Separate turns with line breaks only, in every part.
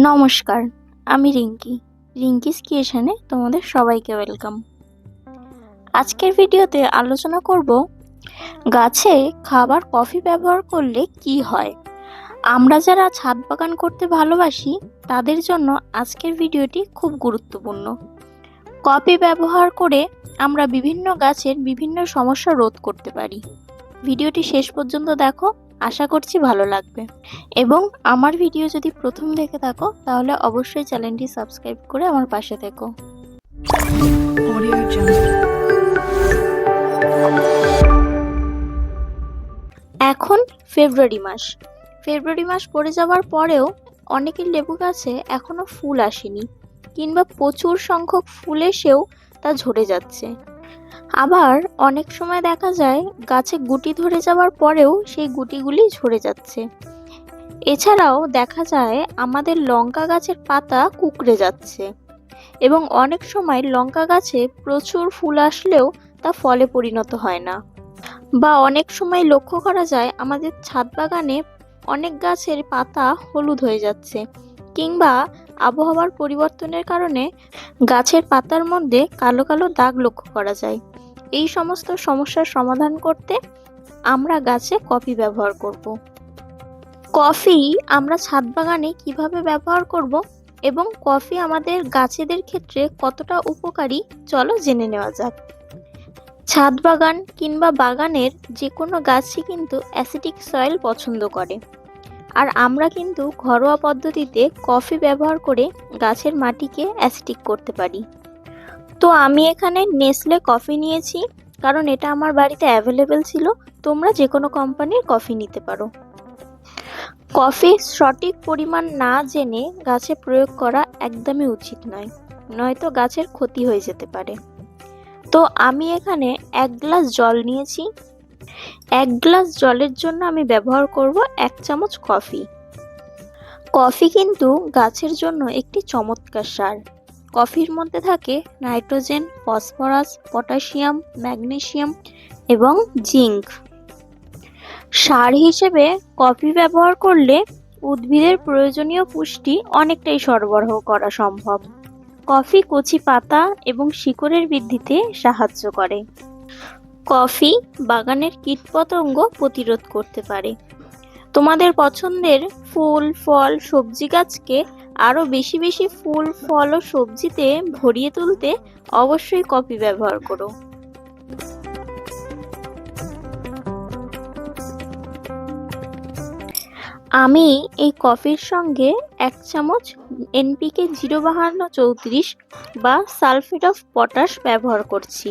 নমস্কার, আমি রিঙ্কিস ক্রিয়েশনে তোমাদের সবাইকে ওয়েলকাম। আজকের ভিডিওতে আলোচনা করব গাছে খাবার কফি ব্যবহার করলে কি হয়। আমরা যারা ছাদ বাগান করতে ভালোবাসি তাদের জন্য আজকের ভিডিওটি খুব গুরুত্বপূর্ণ। কফি ব্যবহার করে আমরা বিভিন্ন গাছের বিভিন্ন সমস্যা রোধ করতে পারি। ভিডিওটি শেষ পর্যন্ত দেখো, আশা করছি ভালো লাগবে। এবং আমার ভিডিও যদি প্রথম দেখে থাকো তাহলে অবশ্যই চ্যানেলটি সাবস্ক্রাইব করে আমার পাশে থেকো। এখন ফেব্রুয়ারি মাস পড়ে যাওয়ার পরেও অনেকের লেবু গাছে এখনো ফুল আসেনি, কিংবা প্রচুর সংখ্যক ফুল এসেও তা ঝরে যাচ্ছে। আবার অনেক সময় দেখা যায় গাছে গুটি ধরে যাওয়ার পরেও সেই গুটিগুলি ঝরে যাচ্ছে। এছাড়াও দেখা যায় আমাদের লঙ্কা গাছের পাতা কুঁকড়ে যাচ্ছে, এবং অনেক সময় লঙ্কা গাছে প্রচুর ফুল আসলেও তা ফলে পরিণত হয় না। বা অনেক সময় লক্ষ্য করা যায় আমাদের ছাদ বাগানে অনেক গাছের পাতা হলুদ হয়ে যাচ্ছে, কিংবা আবহাওয়ার পরিবর্তনের কারণে গাছের পাতার মধ্যে কালো কালো দাগ লক্ষ্য করা যায়। এই সমস্ত সমস্যার সমাধান করতে আমরা গাছে কফি ব্যবহার করব। কফি আমরা ছাদ বাগানে কিভাবে ব্যবহার করব এবং কফি আমাদের গাছেদের ক্ষেত্রে কতটা উপকারী, চলো জেনে নেওয়া যাক। ছাদ বাগান কিংবা বাগানের যে কোনো গাছই কিন্তু অ্যাসিডিক সয়েল পছন্দ করে, আর আমরা কিন্তু ঘরোয়া পদ্ধতিতে কফি ব্যবহার করে গাছের মাটিকে অ্যাসিডিক করতে পারি। তো আমি এখানে নেসলে কফি নিয়েছি, কারণ এটা আমার বাড়িতে অ্যাভেলেবেল ছিল। তোমরা যে কোনো কোম্পানির কফি নিতে পারো। কফি সঠিক পরিমাণ না জেনে গাছে প্রয়োগ করা একদমই উচিত নয়, নয়তো গাছের ক্ষতি হয়ে যেতে পারে। তো আমি এখানে 1 গ্লাস জল নিয়েছি। 1 গ্লাস জলের জন্য আমি ব্যবহার করব 1 চামচ কফি। কফি কিন্তু গাছের জন্য একটি চমৎকার সার। কফির মধ্যে থাকে নাইট্রোজেন, ফসফরাস, পটাশিয়াম, ম্যাগনেসিয়াম এবং জিঙ্ক। সার হিসেবে কফি ব্যবহার করলে উদ্ভিদের প্রয়োজনীয় পুষ্টি অনেকটাই সরবরাহ করা সম্ভব। কফি কচি পাতা এবং শিকড়ের বৃদ্ধিতে সাহায্য করে। কফি বাগানের কীটপতঙ্গ প্রতিরোধ করতে পারে। তোমাদের পছন্দের ফুল, ফল, সবজি গাছকে আরও বেশি বেশি ফুল, ফল ও সবজিতে ভরিয়ে তুলতে অবশ্যই কফি ব্যবহার করো। আমি এই কফির সঙ্গে 1 চামচ NPK 05234 বা সালফেট অফ পটাশ ব্যবহার করছি।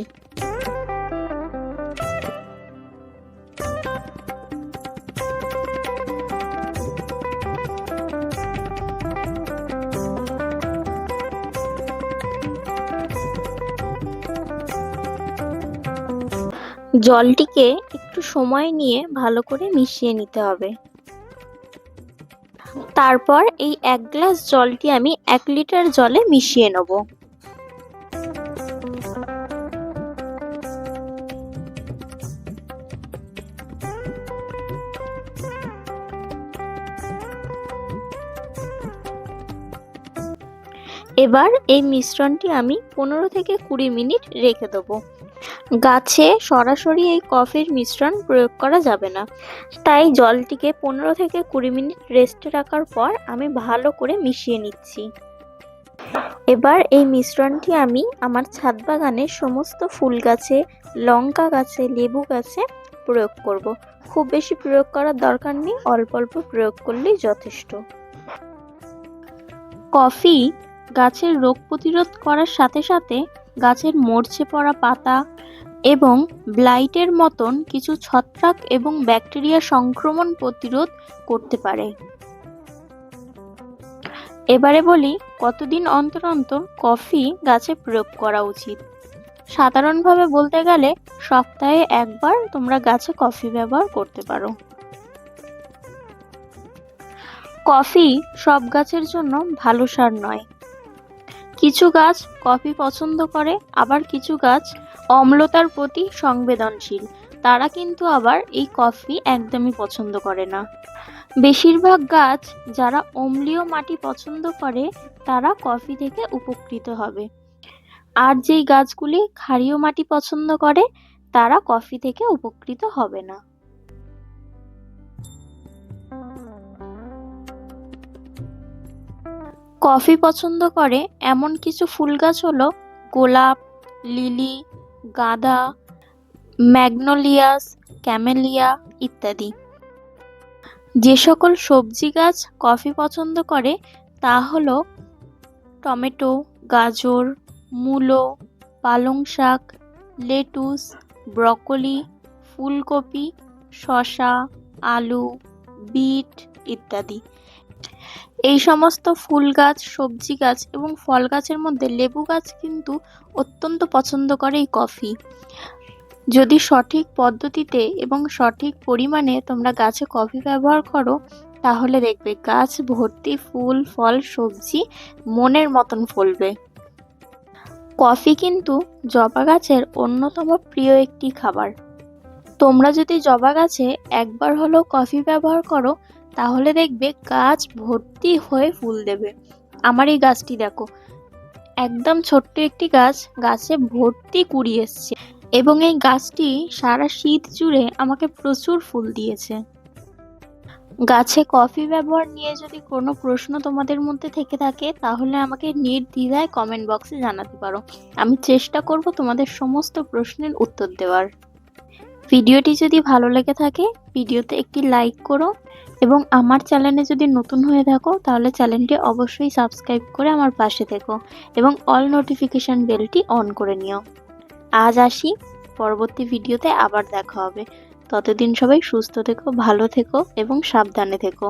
জলটিকে একটু সময় নিয়ে ভালো করে মিশিয়ে নিতে হবে। তারপর এই 1 গ্লাস জলটি আমি 1 লিটার জলে মিশিয়ে নেব। এবার এই মিশ্রণটি আমি 15 থেকে 20 মিনিট রেখে দেবো। গাছে সরাসরি এই কফির মিশ্রণ প্রয়োগ করা যাবে না, তাই জলটিকে 15 থেকে 20 মিনিট রেস্টে রাখার পর আমি ভালো করে মিশিয়ে নিচ্ছি। এবার এই মিশ্রণটি আমি আমার ছাদ বাগানের সমস্ত ফুল গাছে, লঙ্কা গাছে, লেবু গাছে প্রয়োগ করব। খুব বেশি প্রয়োগ করার দরকার নেই, অল্প অল্প প্রয়োগ করলেই যথেষ্ট। কফি গাছের রোগ প্রতিরোধ করার সাথে সাথে গাছের মরচে পড়া পাতা এবং ব্লাইটের মতন কিছু ছত্রাক এবং ব্যাকটেরিয়া সংক্রমণ প্রতিরোধ করতে পারে। এবারে বলি কতদিন অন্তর অন্তর কফি গাছে প্রয়োগ করা উচিত। সাধারণভাবে বলতে গেলে সপ্তাহে 1 বার তোমরা গাছে কফি ব্যবহার করতে পারো। কফি সব গাছের জন্য ভালো সার নয়। কিছু গাছ কফি পছন্দ করে, আবার কিছু গাছ অম্লতার প্রতি সংবেদনশীল। তারা কিন্তু আবার এই কফি একদমই পছন্দ করে না। বেশিরভাগ গাছ যারা অম্লীয় মাটি পছন্দ করে তারা কফি থেকে উপকৃত হবে, আর যেই গাছগুলি ক্ষারীয় মাটি পছন্দ করে তারা কফি থেকে উপকৃত হবে না। কফি পছন্দ করে এমন কিছু ফুল গাছ হলো গোলাপ, লিলি, গাঁদা, ম্যাগনোলিয়াস, ক্যামেলিয়া ইত্যাদি। যে সকল সবজি গাছ কফি পছন্দ করে তা হলো টমেটো, গাজর, মূলো, পালং শাক, লেটুস, ব্রকলি, ফুলকপি, শসা, আলু, বিট ইত্যাদি। এই সমস্ত ফুল গাছ, সবজি গাছ এবং ফল গাছের মধ্যে লেবু গাছ কিন্তু অত্যন্ত পছন্দ করে এই কফি। যদি সঠিক পদ্ধতিতে এবং সঠিক পরিমাণে তোমরা গাছে কফি ব্যবহার করো তাহলে দেখবে গাছ ভর্তি ফুল, ফল, সবজি মনের মতন ফলবে। কফি কিন্তু জবা গাছের অন্যতম প্রিয় একটি খাবার। তোমরা যদি জবা গাছে একবার হলেও কফি ব্যবহার করো তাহলে দেখবে গাছ ভর্তি হয়ে ফুল দেবে। আমার এই গাছটি দেখো, একদম ছোট্ট একটি গাছ, গাছে ভর্তি কুড়ি এসছে এবং এই গাছটি সারা শীত জুড়ে আমাকে প্রচুর ফুল দিয়েছে। গাছে কফি ব্যবহার নিয়ে যদি কোনো প্রশ্ন তোমাদের মধ্যে থেকে থাকে তাহলে আমাকে নির্দ্বিধায় কমেন্ট বক্সে জানাতে পারো। আমি চেষ্টা করব তোমাদের সমস্ত প্রশ্নের উত্তর দেওয়ার। ভিডিওটি যদি ভালো লেগে থাকে ভিডিওতে একটি লাইক করো এবং আমার চ্যানেলে যদি নতুন হয়ে থাকো তাহলে চ্যানেলটি অবশ্যই সাবস্ক্রাইব করে আমার পাশে থেকো এবং অল নোটিফিকেশন বেলটি অন করে নিও। আজ আসি, পরবর্তী ভিডিওতে আবার দেখা হবে। ততদিন সবাই সুস্থ থেকো, ভালো থেকো এবং সাবধানে থেকো।